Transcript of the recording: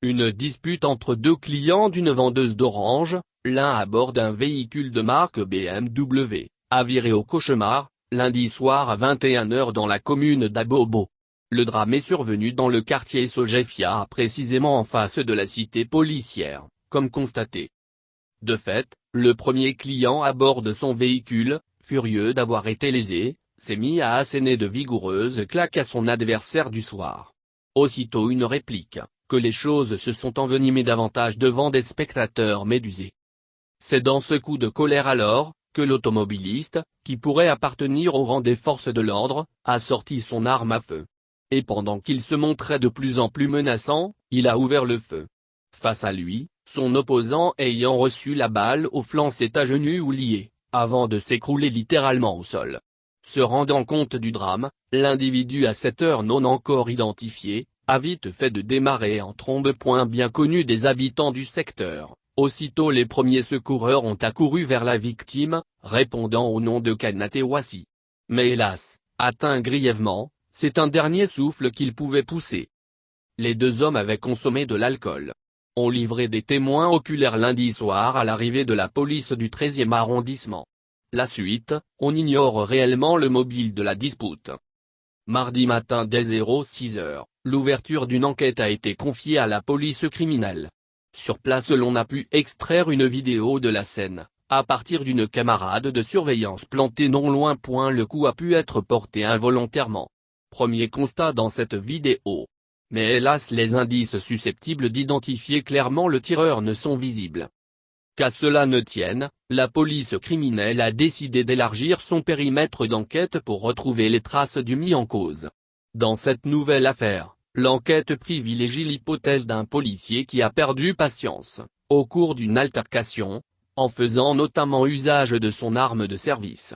Une dispute entre deux clients d'une vendeuse d'oranges, l'un à bord d'un véhicule de marque BMW, a viré au cauchemar, lundi soir à 21 h dans la commune d'Abobo. Le drame est survenu dans le quartier Sogefia, précisément en face de la cité policière, comme constaté. De fait, le premier client à bord de son véhicule, furieux d'avoir été lésé, s'est mis à asséner de vigoureuses claques à son adversaire du soir. Aussitôt une réplique, que les choses se sont envenimées davantage devant des spectateurs médusés. C'est dans ce coup de colère alors, que l'automobiliste, qui pourrait appartenir au rang des forces de l'ordre, a sorti son arme à feu. Et pendant qu'il se montrait de plus en plus menaçant, il a ouvert le feu. Face à lui, son opposant ayant reçu la balle au flanc s'est agenouillé ou lié, avant de s'écrouler littéralement au sol. Se rendant compte du drame, l'individu à cette heure non encore identifié, a vite fait de démarrer en trombe. Point bien connu des habitants du secteur. Aussitôt les premiers secoureurs ont accouru vers la victime, répondant au nom de Kanatewasi. Mais hélas, atteint grièvement, c'est un dernier souffle qu'il pouvait pousser. Les deux hommes avaient consommé de l'alcool. Ont livré des témoins oculaires lundi soir à l'arrivée de la police du 13e arrondissement. La suite, on ignore réellement le mobile de la dispute. Mardi matin dès 06 h, l'ouverture d'une enquête a été confiée à la police criminelle. Sur place l'on a pu extraire une vidéo de la scène, à partir d'une camarade de surveillance plantée non loin. Le coup a pu être porté involontairement. Premier constat dans cette vidéo. Mais hélas les indices susceptibles d'identifier clairement le tireur ne sont visibles. Qu'à cela ne tienne, la police criminelle a décidé d'élargir son périmètre d'enquête pour retrouver les traces du mis en cause. Dans cette nouvelle affaire, l'enquête privilégie l'hypothèse d'un policier qui a perdu patience, au cours d'une altercation, en faisant notamment usage de son arme de service.